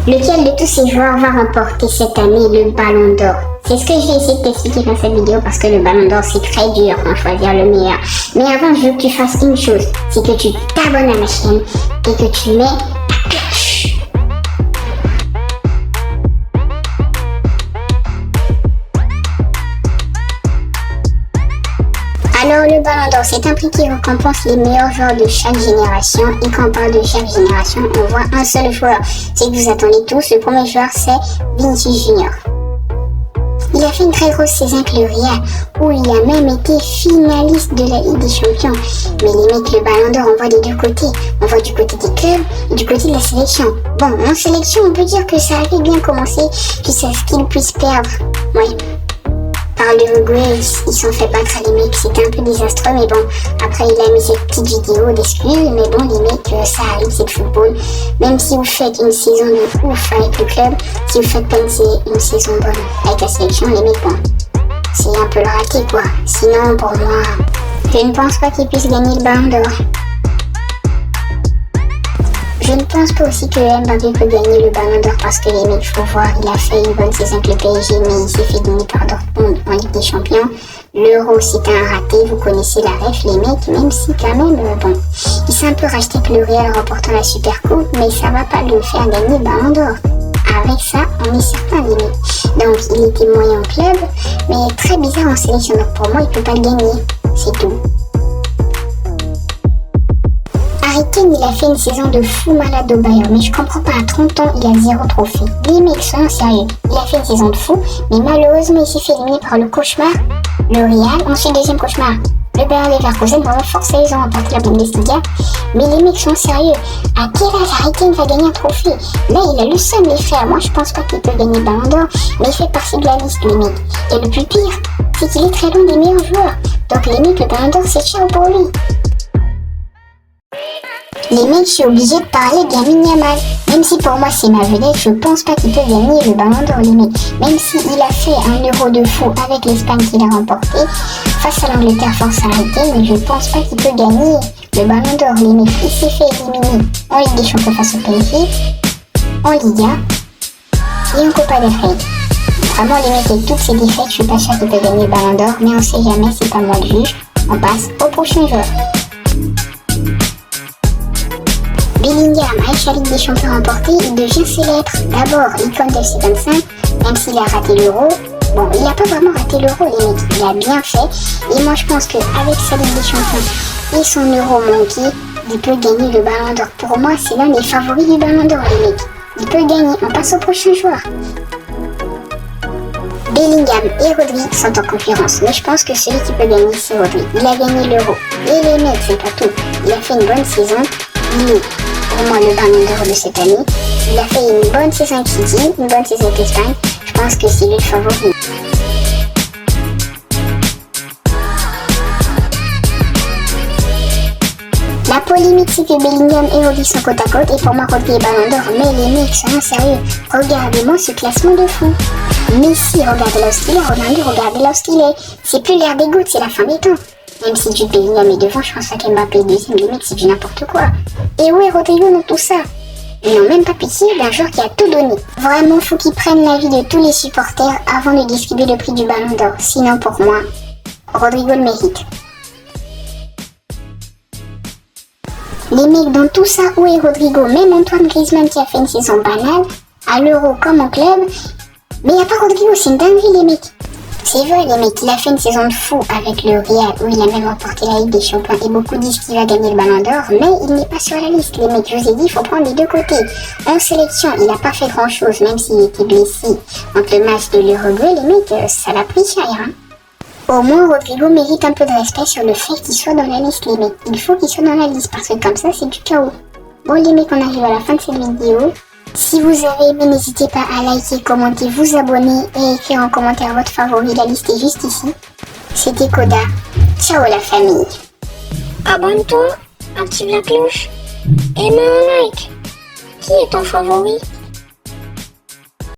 Lequel de tous ces joueurs va remporter cette année le Ballon d'Or? C'est ce que je vais essayer de t'expliquer dans cette vidéo parce que le Ballon d'Or c'est très dur d'en choisir le meilleur. Mais avant, je veux que tu fasses une chose, c'est que tu t'abonnes à ma chaîne et que tu mets la cloche. Alors le Ballon d'Or, c'est un prix qui récompense les meilleurs joueurs de chaque génération. Et quand on parle de chaque génération, on voit un seul joueur. C'est que vous attendez tous, le premier joueur c'est Vinicius Junior. Il a fait une très grosse saison avec le Real, où il a même été finaliste de la Ligue des Champions. Mais les mecs, le Ballon d'Or, on voit des deux côtés. On voit du côté des clubs et du côté de la sélection. Bon, en sélection, on peut dire que ça avait bien commencé jusqu'à ce qu'il puisse perdre. Ouais. Par l'Uruguay, ils s'en fait battre les mecs, c'était un peu désastreux, mais bon, après il a mis cette petite vidéo d'excuses, mais bon, les mecs, ça arrive, c'est le football. Même si vous faites une saison de ouf avec le club, si vous faites pas une saison bonne avec la sélection, les mecs, bon, c'est un peu le raté, quoi. Sinon, pour moi, je ne pense pas qu'ils puissent gagner le Ballon d'Or. Je ne pense pas aussi que Mbappé peut gagner le Ballon d'Or parce que les mecs, faut voir, il a fait une bonne saison avec le PSG, mais il s'est fait gagner par Dortmund en Ligue des Champions. L'Euro, c'était un raté, vous connaissez la ref, les mecs, même si quand même, bon, il s'est un peu racheté que le Real remportant la Super Coupe, mais ça va pas lui faire gagner le Ballon d'Or. Avec ça, on est certain, les mecs. Donc, il était moyen au club, mais très bizarre en sélection, donc pour moi, il peut pas le gagner, c'est tout. Harry Kane, il a fait une saison de fou malade au Bayern, mais je comprends pas, à 30 ans, il a 0 trophée. Les mecs, soyons sérieux, il a fait une saison de fou, mais malheureusement, il s'est fait éliminer par le cauchemar, le Real, ensuite deuxième cauchemar, le Bayern Leverkusen, vraiment forcément, ils ont remporté la Bundesliga, mais les mecs sont sérieux, à quel âge Harry Kane va gagner un trophée? Là, il a le seum, les frères, moi je pense pas qu'il peut gagner le Ballon d'Or, mais il fait partie de la liste, les mecs. Et le plus pire, c'est qu'il est très loin des meilleurs joueurs, donc les mecs, le Ballon d'Or, c'est cher pour lui. Les mecs, je suis obligée de parler de Lamine Yamal. Même si pour moi c'est ma vedette, je pense pas qu'il peut gagner le Ballon d'Or, les mecs. Même s'il a fait un Euro de fou avec l'Espagne qu'il a remporté, face à l'Angleterre force arrêtée, mais je pense pas qu'il peut gagner le Ballon d'Or, les mecs. Il s'est fait éliminer en Ligue des Champions face au PSG, en Liga et en Copa del Rey. Vraiment les mecs, avec toutes ces défaites, je suis pas sûre qu'il peut gagner le Ballon d'Or, mais on sait jamais, c'est pas moi le juge. On passe au prochain joueur. Bellingham, avec la Ligue des Champions remportée, il devient célèbre. D'abord, l'icône de FC25, même s'il a raté l'Euro. Bon, il n'a pas vraiment raté l'Euro, les mecs, il a bien fait. Et moi, je pense qu'avec sa Ligue des Champions et son Euro manqué, il peut gagner le Ballon d'Or. Pour moi, c'est l'un des favoris du Ballon d'Or, les mecs. Il peut gagner. On passe au prochain joueur. Bellingham et Rodri sont en concurrence, mais je pense que celui qui peut gagner, c'est Rodri. Il a gagné l'Euro. Et les mecs, c'est pas tout. Il a fait une bonne saison. Il est pour moi le Ballon d'Or de cette année. Il a fait une bonne saison avec City, une bonne saison avec l'Espagne. Je pense que c'est lui le favori. La polémique, c'est que Bellingham et Rodri sont côte à côte et pour moi Rodri est Ballon d'Or. Mais les mecs, soyons sérieux, regardez-moi ce classement de fou. Messi, regardez là où il est, Ronaldo, regardez là où il est. C'est plus l'ère des gouttes, c'est la fin des temps. Même si Jude Bellingham est devant, je pense pas qu'Mbappé est deuxième, les mecs, c'est du n'importe quoi. Et où est Rodrigo dans tout ça? Ils n'ont même pas pitié d'un joueur qui a tout donné. Vraiment, faut qu'ils prennent l'avis de tous les supporters avant de distribuer le prix du Ballon d'Or. Sinon, pour moi, Rodrigo le mérite. Les mecs, dans tout ça, où est Rodrigo? Même Antoine Griezmann qui a fait une saison banale, à l'Euro comme en club. Mais y a pas Rodrigo, c'est une dinguerie, les mecs. C'est vrai, les mecs, il a fait une saison de fou avec le Real où il a même remporté la Ligue des Champions et beaucoup disent qu'il va gagner le Ballon d'Or, mais il n'est pas sur la liste. Les mecs, je vous ai dit, il faut prendre les deux côtés. En sélection, il n'a pas fait grand chose, même s'il était blessé entre le match de l'Uruguay, les mecs, ça l'a pris cher. Hein. Au moins, Rodrigo mérite un peu de respect sur le fait qu'il soit dans la liste, les mecs. Il faut qu'il soit dans la liste parce que comme ça, c'est du chaos. Bon, les mecs, on arrive à la fin de cette vidéo. Si vous avez aimé, n'hésitez pas à liker, commenter, vous abonner et écrire en commentaire votre favori. La liste est juste ici. C'était Koda. Ciao la famille. Abonne-toi, active la cloche et mets un like. Qui est ton favori?